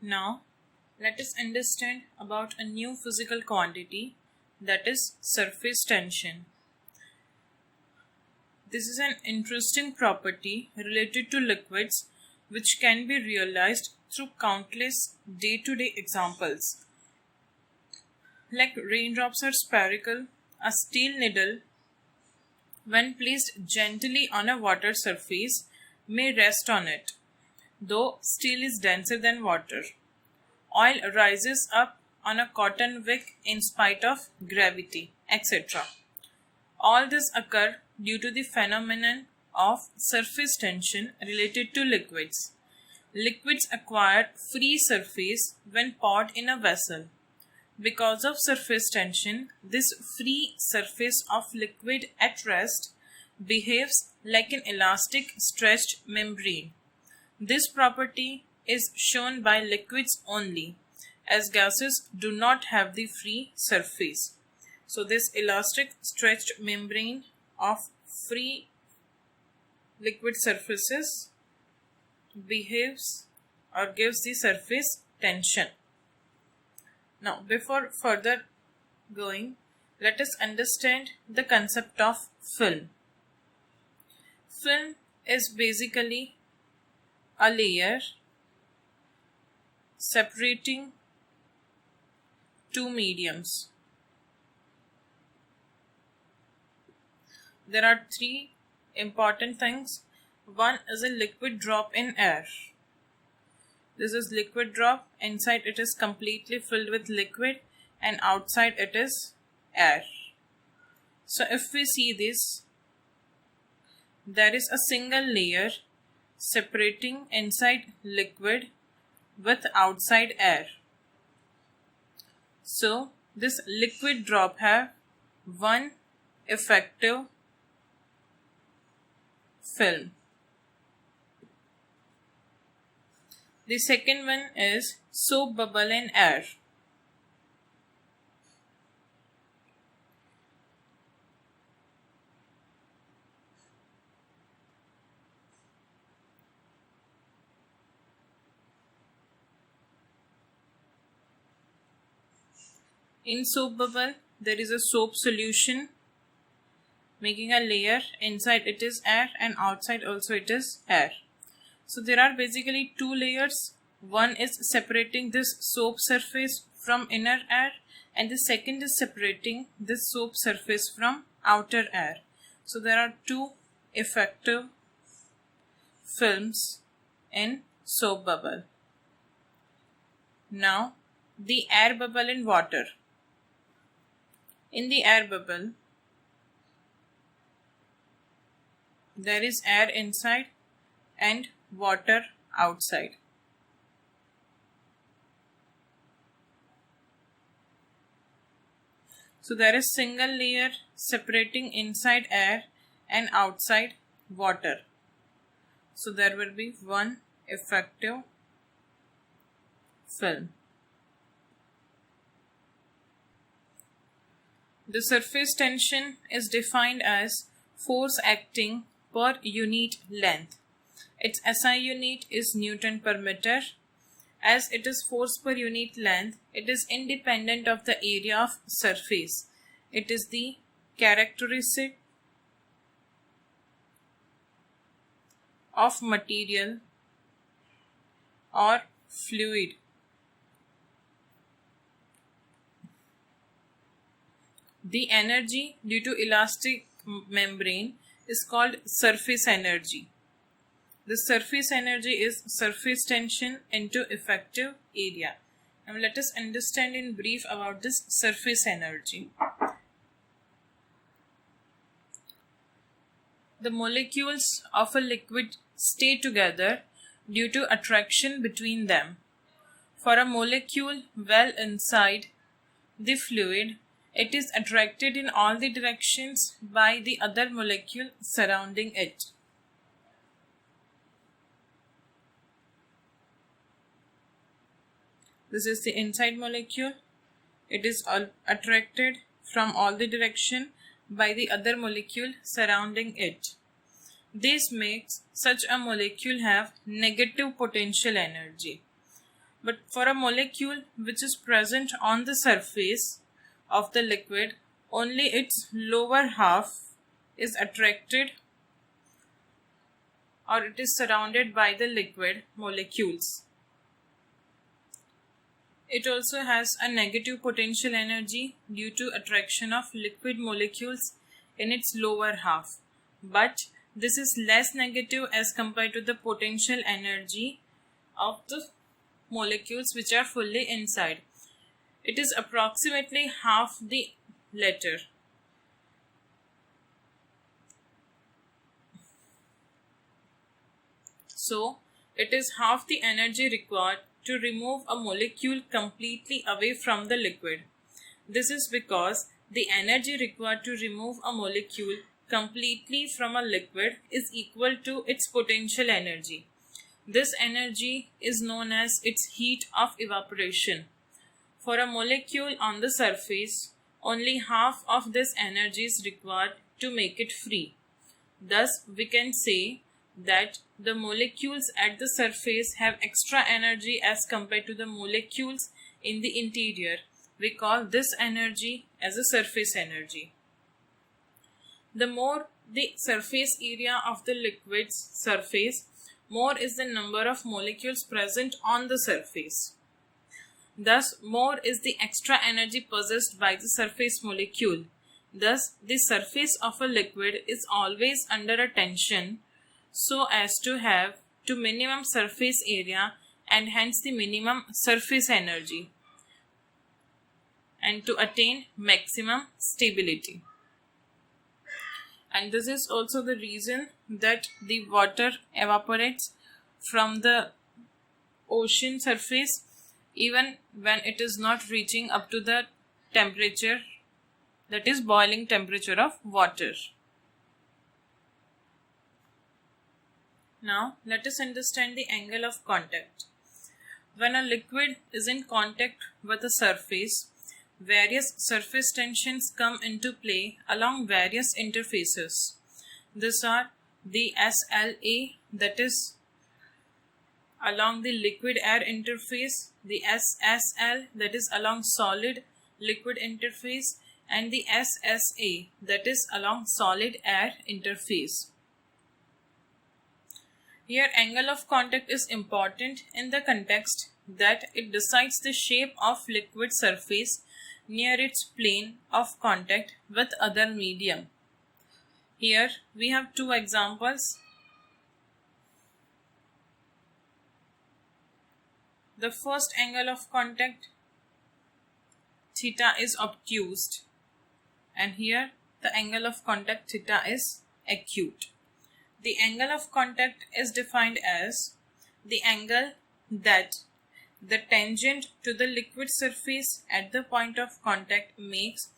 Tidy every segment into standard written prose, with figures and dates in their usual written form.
Now, let us understand about a new physical quantity, that is surface tension. This is an interesting property related to liquids which can be realized through countless day-to-day examples. Like raindrops are spherical, a steel needle, when placed gently on a water surface, may rest on it, though steel is denser than water. Oil rises up on a cotton wick in spite of gravity, etc. All this occur due to the phenomenon of surface tension related to liquids. Liquids acquire free surface when poured in a vessel. Because of surface tension, this free surface of liquid at rest behaves like an elastic stretched membrane. This property is shown by liquids only, as gases do not have the free surface. So this elastic stretched membrane of free liquid surfaces behaves or gives the surface tension. Now, before further going, let us understand the concept of film. Film is basically a layer separating two mediums. There are three important things. One is a liquid drop in air. This is liquid drop. Inside it is completely filled with liquid and outside it is air. So if we see this, there is a single layer separating inside liquid with outside air. So this liquid drop have one effective film. The second one is soap bubble in air. In soap bubble, there is a soap solution making a layer. Inside it is air and outside also it is air. So there are basically two layers. One is separating this soap surface from inner air and the second is separating this soap surface from outer air. So there are two effective films in soap bubble. Now the air bubble in water. In the air bubble, there is air inside and water outside. So there is single layer separating inside air and outside water. So there will be one effective film. The surface tension is defined as force acting per unit length. Its SI unit is Newton per meter. As it is force per unit length, it is independent of the area of surface. It is the characteristic of material or fluid. The energy due to elastic membrane is called surface energy. The surface energy is surface tension into effective area. Now let us understand in brief about this surface energy. The molecules of a liquid stay together due to attraction between them. For a molecule well inside the fluid, it is attracted in all the directions by the other molecule surrounding it. This is the inside molecule. It is attracted from all the direction by the other molecule surrounding it. This makes such a molecule have negative potential energy. But for a molecule which is present on the surface of the liquid, only its lower half is attracted, or it is surrounded by the liquid molecules. It also has a negative potential energy due to attraction of liquid molecules in its lower half. But this is less negative as compared to the potential energy of the molecules which are fully inside. It is approximately half the latter. So, it is half the energy required to remove a molecule completely away from the liquid. This is because the energy required to remove a molecule completely from a liquid is equal to its potential energy. This energy is known as its heat of evaporation. For a molecule on the surface, only half of this energy is required to make it free. Thus, we can say that the molecules at the surface have extra energy as compared to the molecules in the interior. We call this energy as a surface energy. The more the surface area of the liquid's surface, more is the number of molecules present on the surface. Thus, more is the extra energy possessed by the surface molecule. Thus, the surface of a liquid is always under a tension so as to have to minimum surface area and hence the minimum surface energy and to attain maximum stability. And this is also the reason that the water evaporates from the ocean surface even when it is not reaching up to the temperature, that is boiling temperature of water. Now let us understand the angle of contact. When a liquid is in contact with a surface, various surface tensions come into play along various interfaces. These are the SLA, that is along the liquid air interface, the SSL, that is along solid liquid interface, and the SSA, that is along solid air interface. Here, angle of contact is important in the context that it decides the shape of liquid surface near its plane of contact with other medium. Here we have two examples. The first angle of contact, theta, is obtuse, and here the angle of contact theta is acute. The angle of contact is defined as the angle that the tangent to the liquid surface at the point of contact makes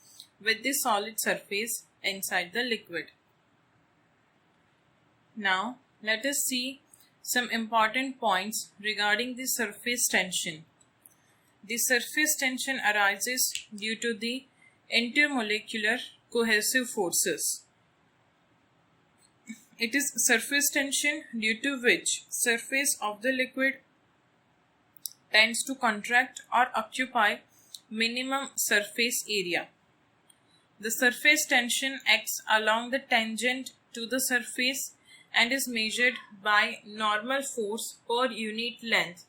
with the solid surface inside the liquid. Now let us see some important points regarding the surface tension. The surface tension arises due to the intermolecular cohesive forces. It is surface tension due to which surface of the liquid tends to contract or occupy minimum surface area. The surface tension acts along the tangent to the surface and is measured by normal force per unit length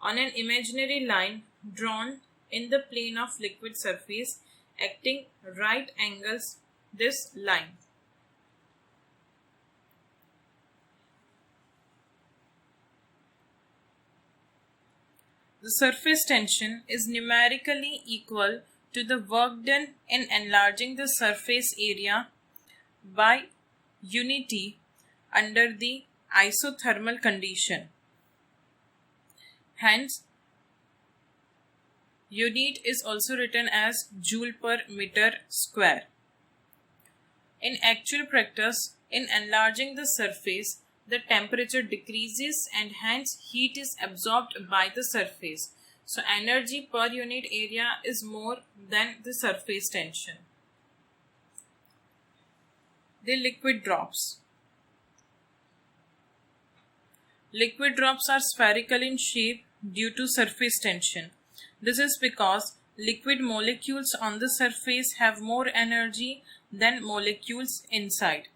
on an imaginary line drawn in the plane of liquid surface acting right angles this line. The surface tension is numerically equal to the work done in enlarging the surface area by unity under the isothermal condition. Hence, unit is also written as joule per meter square. In actual practice, in enlarging the surface, the temperature decreases and hence heat is absorbed by the surface. So energy per unit area is more than the surface tension. The liquid drops. Liquid drops are spherical in shape due to surface tension. This is because liquid molecules on the surface have more energy than molecules inside.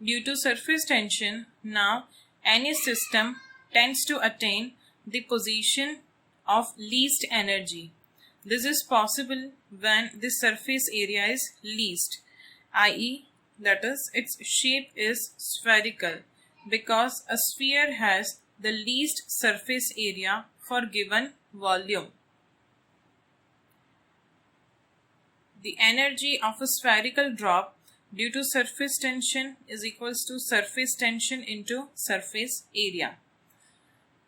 Due to surface tension, now any system tends to attain the position of least energy. This is possible when the surface area is least, i.e., that is, its shape is spherical, because a sphere has the least surface area for given volume. The energy of a spherical drop due to surface tension is equals to surface tension into surface area.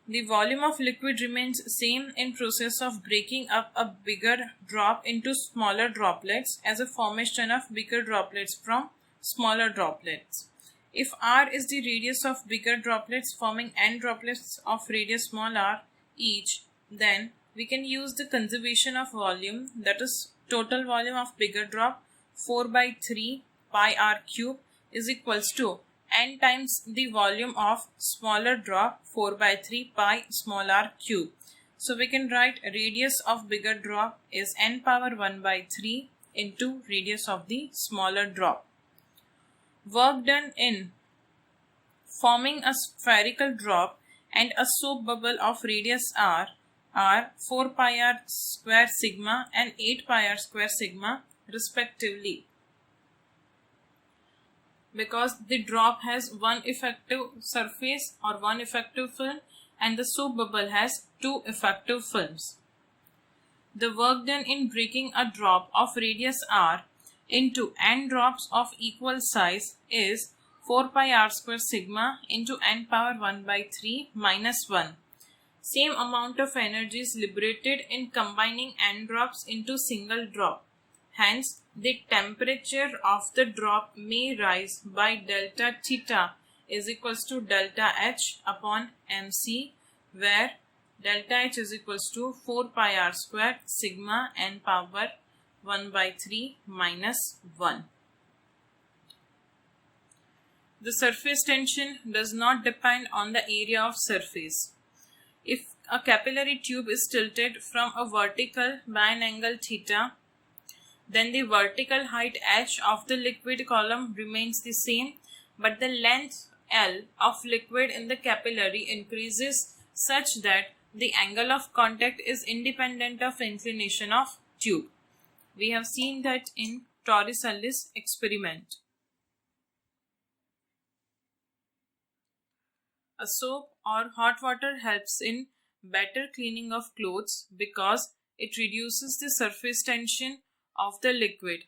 The volume of liquid remains same in process of breaking up a bigger drop into smaller droplets as a formation of bigger droplets from smaller droplets. If r is the radius of bigger droplets forming n droplets of radius small r each, then we can use the conservation of volume, that is total volume of bigger drop 4 by 3 pi r cube is equals to n times the volume of smaller drop 4 by 3 pi small r cube. So we can write radius of bigger drop is n power 1 by 3 into radius of the smaller drop. Work done in forming a spherical drop and a soap bubble of radius r are 4 pi r square sigma and 8 pi r square sigma respectively. Because the drop has one effective surface or one effective film and the soap bubble has two effective films. The work done in breaking a drop of radius r into n drops of equal size is 4 pi r square sigma into n power 1 by 3 minus 1. Same amount of energy is liberated in combining n drops into single drop. Hence, the temperature of the drop may rise by delta theta is equals to delta H upon mc, where delta H is equals to 4 pi r squared sigma n power 1 by 3 minus 1. The surface tension does not depend on the area of surface. If a capillary tube is tilted from a vertical by an angle theta, then the vertical height h of the liquid column remains the same, but the length L of liquid in the capillary increases such that the angle of contact is independent of inclination of tube. We have seen that in Torricelli's experiment. A soap or hot water helps in better cleaning of clothes because it reduces the surface tension of the liquid.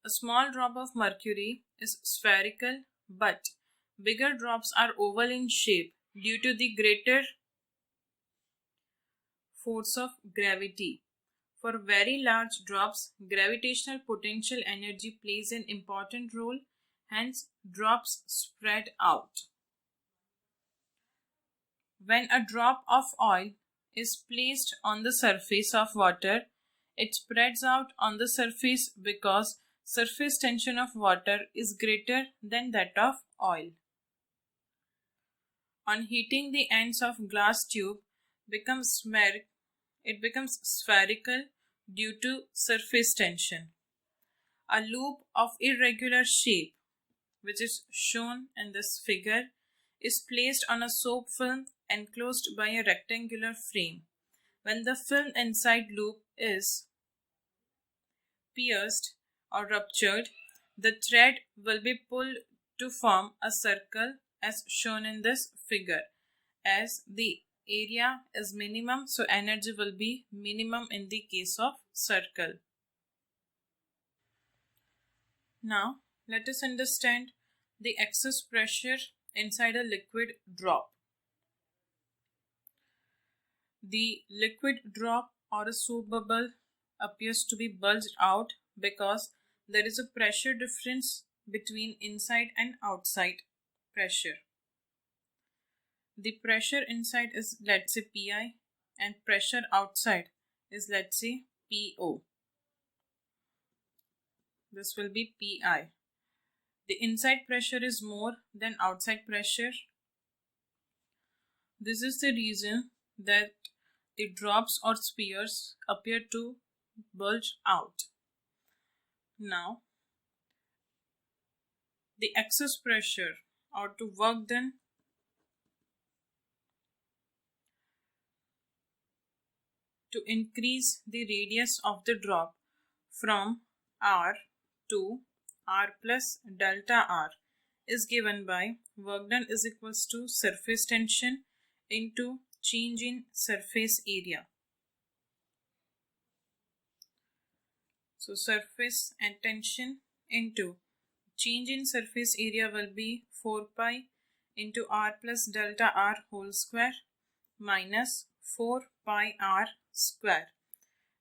A small drop of mercury is spherical, but bigger drops are oval in shape due to the greater force of gravity. For very large drops, gravitational potential energy plays an important role, hence drops spread out. When a drop of oil is placed on the surface of water, it spreads out on the surface because surface tension of water is greater than that of oil. On heating, the ends of glass tube becomes spherical due to surface tension. A loop of irregular shape, which is shown in this figure, is placed on a soap film enclosed by a rectangular frame. When the film inside loop is pierced or ruptured, the thread will be pulled to form a circle as shown in this figure. As the area is minimum, so energy will be minimum in the case of circle. Now, let us understand the excess pressure inside a liquid drop. The liquid drop or a soap bubble appears to be bulged out because there is a pressure difference between inside and outside pressure. The pressure inside is, let's say, Pi, and pressure outside is, let's say, Po. This will be Pi. The inside pressure is more than outside pressure This is the reason that the drops or spheres appear to bulge out. Now, the excess pressure or to work done to increase the radius of the drop from r to r plus delta r is given by work done is equals to surface tension into change in surface area. So surface and tension into change in surface area will be 4 pi into r plus delta r whole square minus 4 pi r square.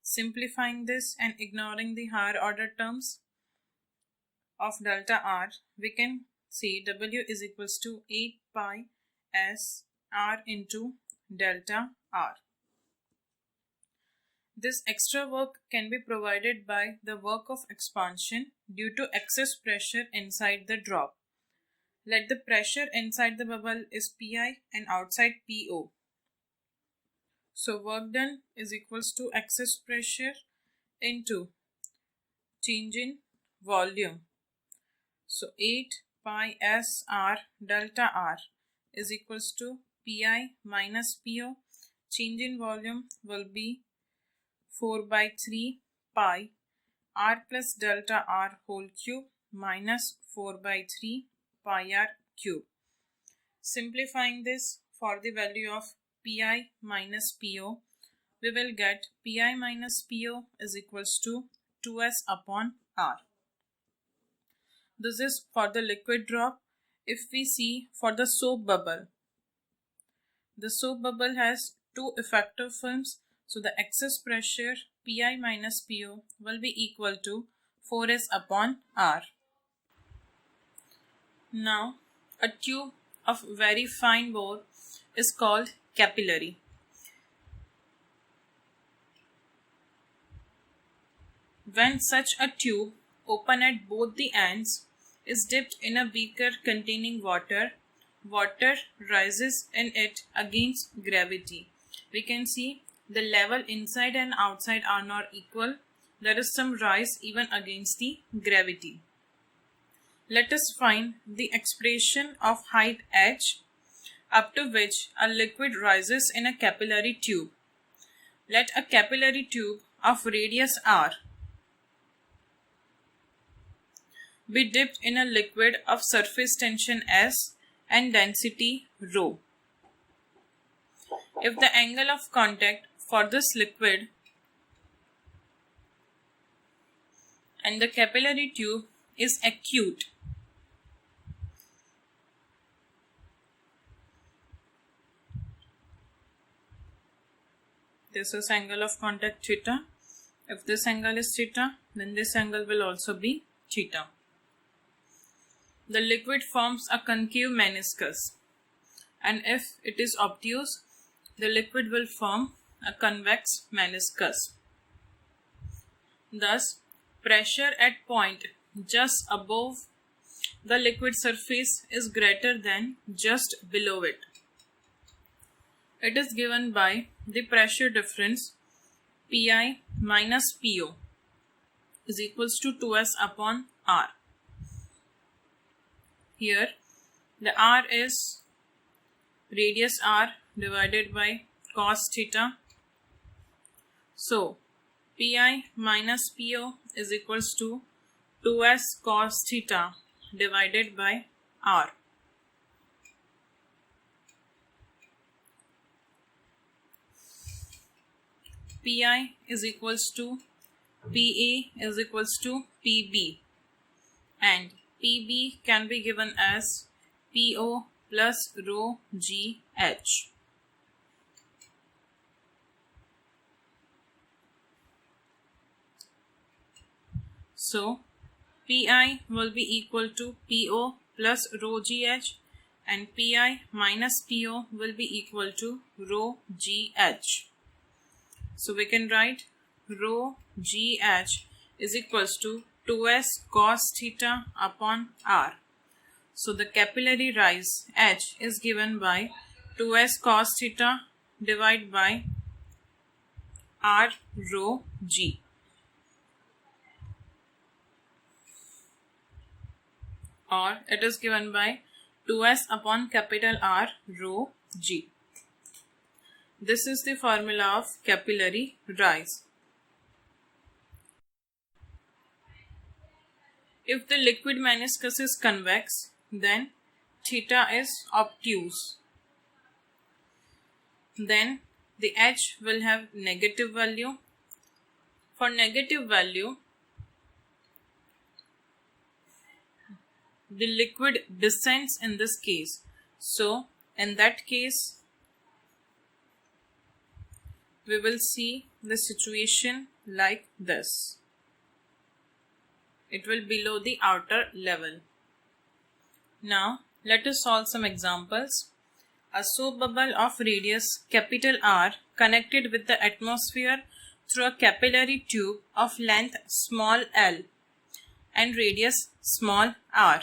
Simplifying this and ignoring the higher order terms of delta r, we can see W is equals to 8 pi s r into delta r. This extra work can be provided by the work of expansion due to excess pressure inside the drop. Let the pressure inside the bubble is Pi and outside Po. So work done is equals to excess pressure into change in volume. So 8 pi s r delta r is equals to Pi minus Po. Change in volume will be 4 by 3 pi r plus delta r whole cube minus 4 by 3 pi r cube. Simplifying this for the value of Pi minus Po, we will get Pi minus Po is equals to 2s upon r. This is for the liquid drop. If we see for the soap bubble, the soap bubble has two effective films. So the excess pressure Pi minus Po will be equal to 4s upon r. Now a tube of very fine bore is called capillary. When such a tube open at both the ends is dipped in a beaker containing water, water rises in it against gravity. We can see the level inside and outside are not equal. There is some rise even against the gravity. Let us find the expression of height h up to which a liquid rises in a capillary tube. Let a capillary tube of radius r be dipped in a liquid of surface tension S and density ρ. If the angle of contact for this liquid and the capillary tube is acute, this is angle of contact theta. If this angle is theta, then this angle will also be theta. The liquid forms a concave meniscus, and if it is obtuse, the liquid will form a convex meniscus. Thus, pressure at point just above the liquid surface is greater than just below it. It is given by the pressure difference Pi minus Po is equals to 2s upon r. Here the r is radius r divided by cos theta. So Pi minus Po is equals to 2s cos theta divided by r. Pi is equals to Pa is equals to Pb, and Pb can be given as Po plus rho gh. So Pi will be equal to Po plus rho gh, and Pi minus Po will be equal to rho gh. So we can write rho gh is equals to 2s cos theta upon r. So the capillary rise h is given by 2s cos theta divided by r rho g, or it is given by 2s upon capital R rho g. This is the formula of capillary rise. If the liquid meniscus is convex, then theta is obtuse. Then the H will have negative value. For negative value, the liquid descends in this case. So, in that case, we will see the situation like this. It will below the outer level. Now, let us solve some examples. A soap bubble of radius capital R connected with the atmosphere through a capillary tube of length small l and radius small r.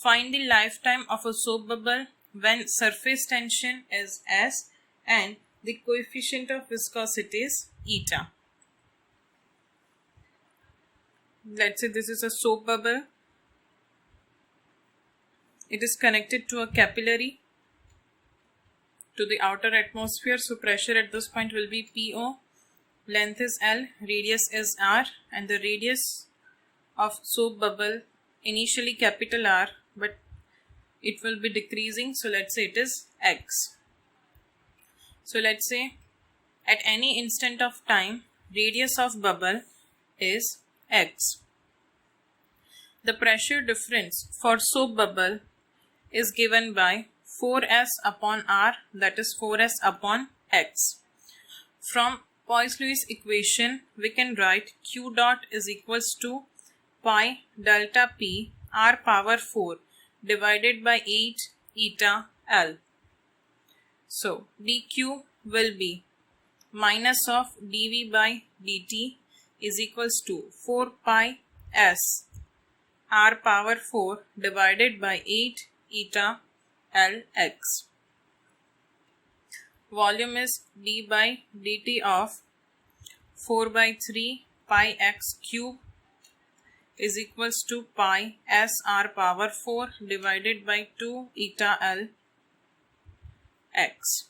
Find the lifetime of a soap bubble when surface tension is S and the coefficient of viscosity is eta. Let's say this is a soap bubble. It is connected to a capillary to the outer atmosphere. So pressure at this point will be PO. Length is L, radius is R, and the radius of soap bubble initially capital R, but it will be decreasing. So let's say it is X. So let's say at any instant of time, radius of bubble is X. The pressure difference for soap bubble is given by 4s upon R, that is 4s upon X. From Poiseuille's equation, we can write Q dot is equals to pi delta P R power 4 divided by 8 eta L. So dq will be minus of dV by dt is equals to 4 pi s R power 4 divided by 8 eta Lx. Volume is d by dt of 4 by 3 pi x cube is equals to pi s R power 4 divided by 2 eta L x.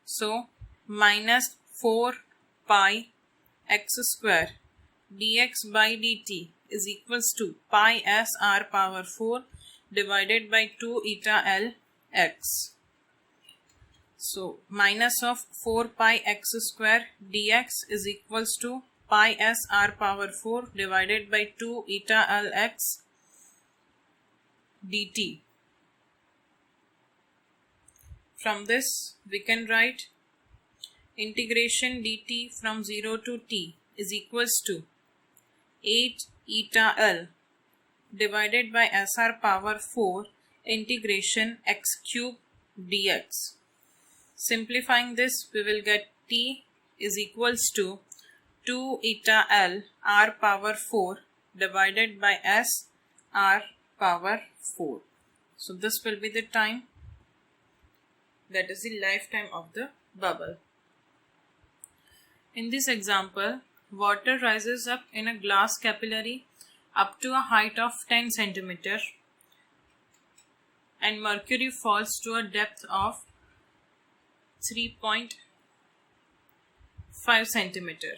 So minus 4 pi x square dx by dt is equals to pi s R power 4 divided by 2 eta L x. So minus of 4 pi x square dx is equals to pi s R power 4 divided by 2 eta L x dt. From this we can write integration dt from 0 to t is equals to 8 eta L divided by SR power 4 integration x cube dx. Simplifying this, we will get t is equals to 2 eta L R power 4 divided by S R power 4. So this will be the time, that is the lifetime of the bubble. In this example, water rises up in a glass capillary up to a height of 10 centimeter and mercury falls to a depth of 3.5 centimeter.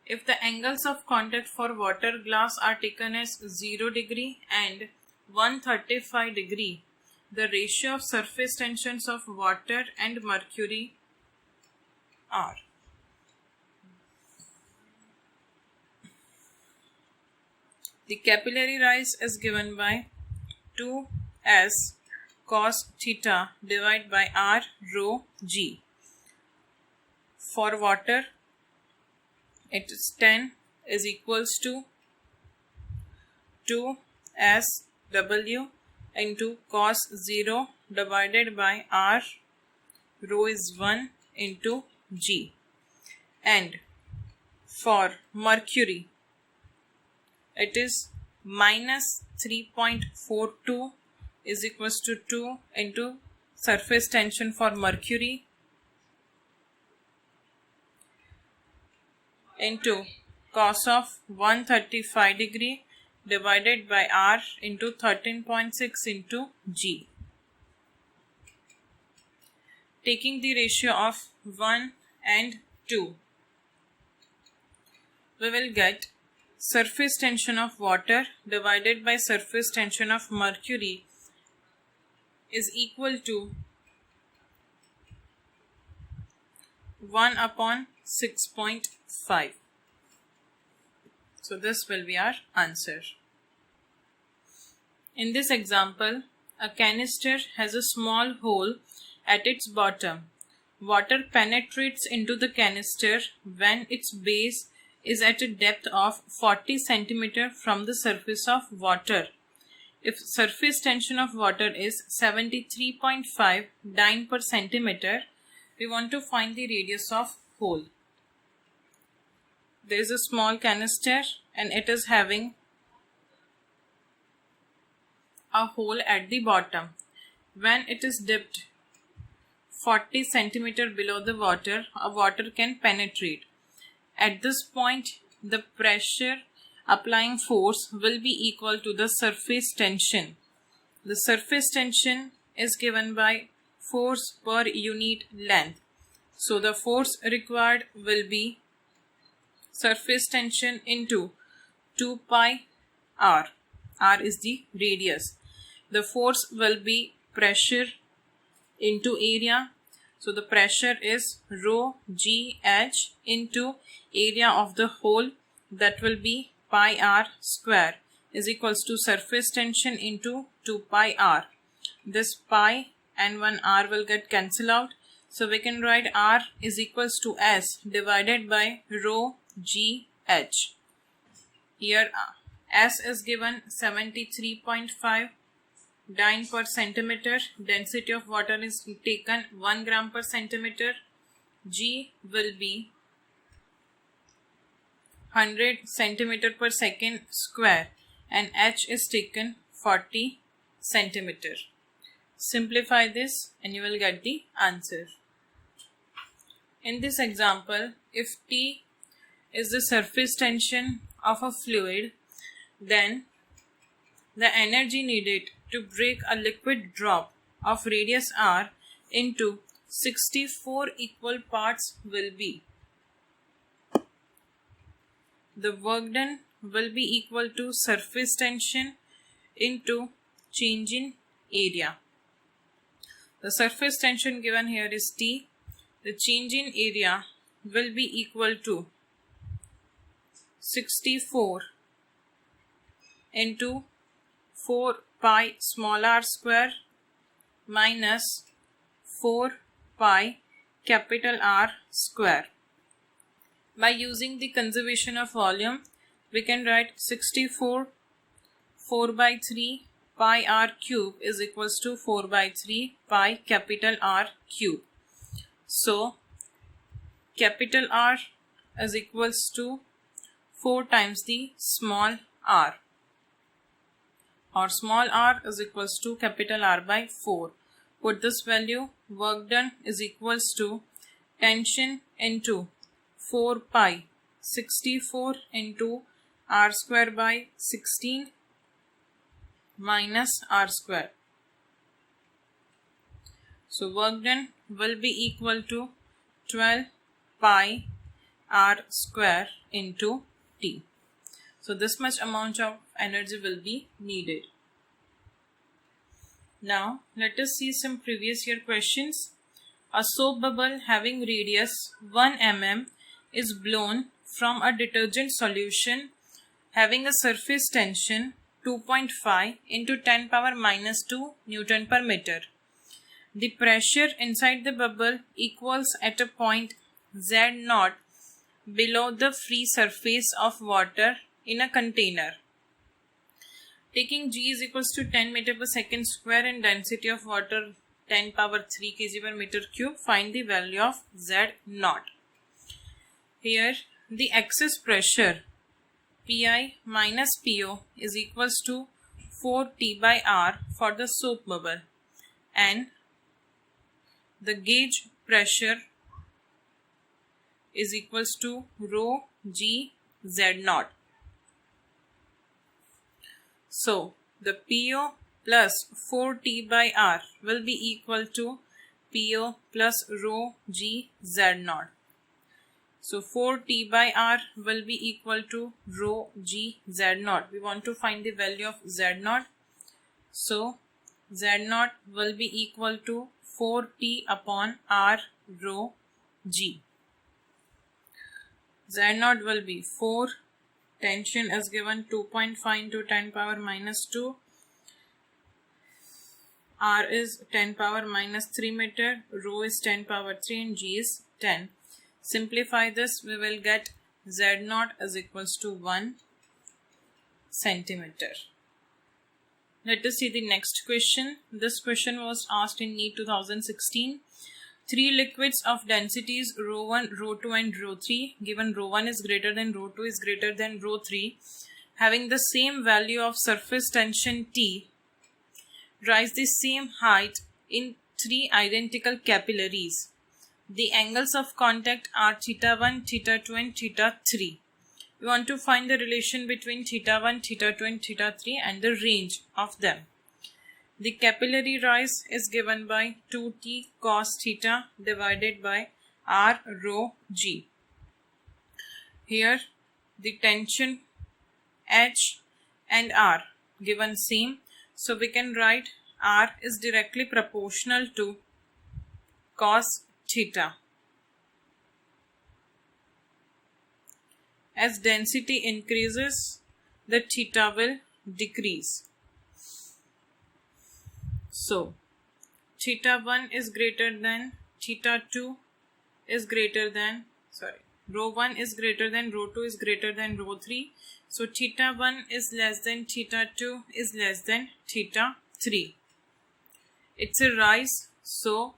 If the angles of contact for water glass are taken as 0 degree and 135 degree, the ratio of surface tensions of water and mercury are. The capillary rise is given by 2s cos theta divided by r rho g. For water, it is 10 is equals to 2sw into cos 0 divided by r, rho is 1 into g. And for mercury, it is minus 73.42 is equals to 2 into surface tension for mercury into cos of 135 degree divided by R into 13.6 into G. Taking the ratio of 1 and 2, we will get surface tension of water divided by surface tension of mercury is equal to 1 upon 6.5. So this will be our answer. In this example, a canister has a small hole at its bottom. Water penetrates into the canister when its base is at a depth of 40 cm from the surface of water. If surface tension of water is 73.5 dyne per centimeter, we want to find the radius of hole. There is a small canister and it is having a hole at the bottom. When it is dipped 40 centimeter below the water, a water can penetrate. At this point, the pressure applying force will be equal to the surface tension. The surface tension is given by force per unit length. So the force required will be surface tension into 2 pi r. R is the radius. The force will be pressure into area. So the pressure is rho g h into area of the hole, that will be pi r square is equals to surface tension into 2 pi r. This pi and 1 r will get cancelled out. So we can write r is equals to s divided by rho g h. Here s is given 73.5 dyne per centimeter. Density of water is taken 1 gram per centimeter. G will be 100 centimeter per second square and h is taken 40 centimeter. Simplify this and you will get the answer. In this example, if T is the surface tension of a fluid, then the energy needed to break a liquid drop of radius r into 64 equal parts will be. The work done will be equal to surface tension into change in area. The surface tension given here is T. The change in area will be equal to 64 into 4 pi small r square minus 4 pi capital R square. By using the conservation of volume, we can write 64 4 by 3 pi r cube is equals to 4 by 3 pi capital R cube. So, capital R is equals to 4 times the small r, or small r is equals to capital R by 4. Put this value, work done is equals to tension into 4 pi 64 into r square by 16 minus r square. So work done will be equal to 12 pi r square into T. So this much amount of energy will be needed. Now let us see some previous year questions. A soap bubble having radius 1 mm is blown from a detergent solution having a surface tension 2.5 into 10 power minus 2 Newton per meter. The pressure inside the bubble equals at a point Z0 below the free surface of water in a container. Taking G is equals to 10 meter per second square and density of water 10 power 3 kg per meter cube, find the value of Z0. Here the excess pressure Pi minus Po is equals to 4T by R for the soap bubble, and the gauge pressure is equals to rho G Z naught. So the PO plus 4T by R will be equal to PO plus rho G Z naught. So 4T by R will be equal to rho G Z naught. We want to find the value of Z naught. So Z naught will be equal to 4T upon R rho G. Z naught will be 4. Tension is given 2.5 into 10 power minus 2. R is 10 power minus 3 meter. Rho is 10 power 3 and G is 10. Simplify this, we will get Z naught is equals to 1 centimeter. Let us see the next question. This question was asked in NEET 2016. Three liquids of densities rho 1, rho 2 and rho 3, given rho 1 is greater than rho 2 is greater than rho 3, having the same value of surface tension T, rise the same height in three identical capillaries. The angles of contact are theta 1, theta 2 and theta 3. We want to find the relation between theta 1, theta 2 and theta 3 and the range of them. The capillary rise is given by 2t cos theta divided by R rho G. Here the tension H and R given same, so we can write R is directly proportional to cos theta. As density increases, the theta will decrease. So theta 1 is greater than theta 2 is greater than rho 1 is greater than rho 2 is greater than rho 3. So theta 1 is less than theta 2 is less than theta 3. It's a rise, so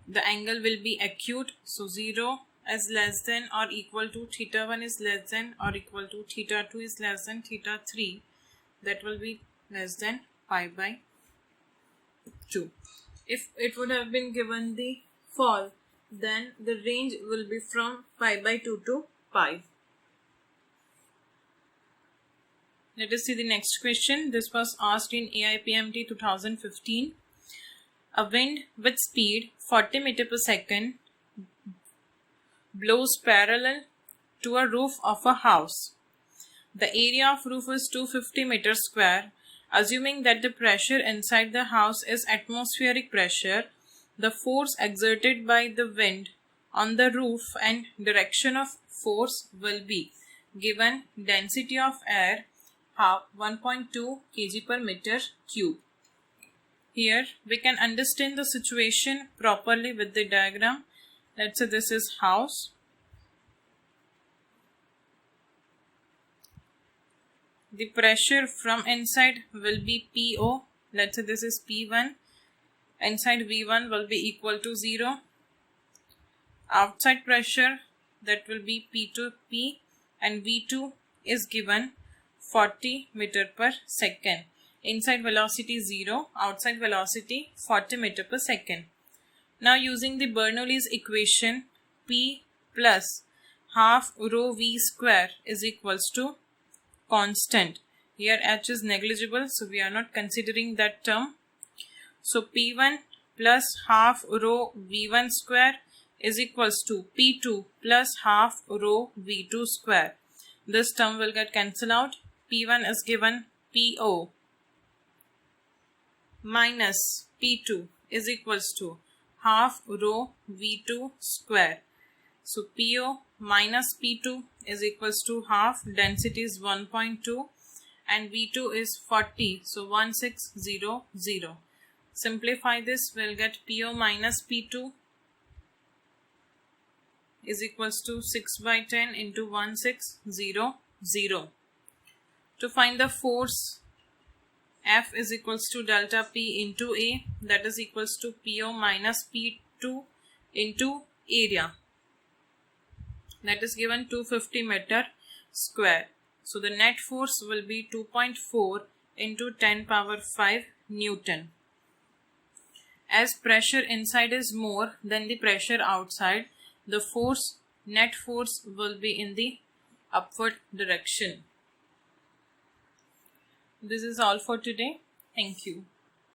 the angle will be acute. So 0 is less than or equal to theta 1 is less than or equal to theta 2 is less than theta 3. That will be less than pi by 2. If it would have been given the fall, then the range will be from pi by 2 to pi. Let us see the next question. This was asked in AIPMT 2015. A wind with speed 40 meter per second blows parallel to a roof of a house. The area of roof is 250 meters square. Assuming that the pressure inside the house is atmospheric pressure, the force exerted by the wind on the roof and direction of force will be given density of air 1.2 kg per meter cube. Here we can understand the situation properly with the diagram. Let's say this is house. The pressure from inside will be PO. Let's say this is P1. Inside V1 will be equal to 0. Outside pressure, that will be P2P, and V2 is given 40 meter per second. Inside velocity 0, outside velocity 40 meter per second. Now using the Bernoulli's equation, P plus half rho V square is equals to constant. Here H is negligible, so we are not considering that term. So P1 plus half rho V1 square is equals to P2 plus half rho V2 square. This term will get cancelled out. P1 is given PO minus P2 is equals to half rho V2 square. So PO minus P2 is equals to half, density is 1.2 and V2 is 40, so 1600. Simplify this, we'll get PO minus P2 is equals to 6 by 10 into 1600. To find the force, F is equals to delta P into A, that is equals to PO minus P2 into area. That is given 250 meter square. So the net force will be 2.4 into 10 power 5 Newton. As pressure inside is more than the pressure outside, the net force will be in the upward direction. This is all for today. Thank you.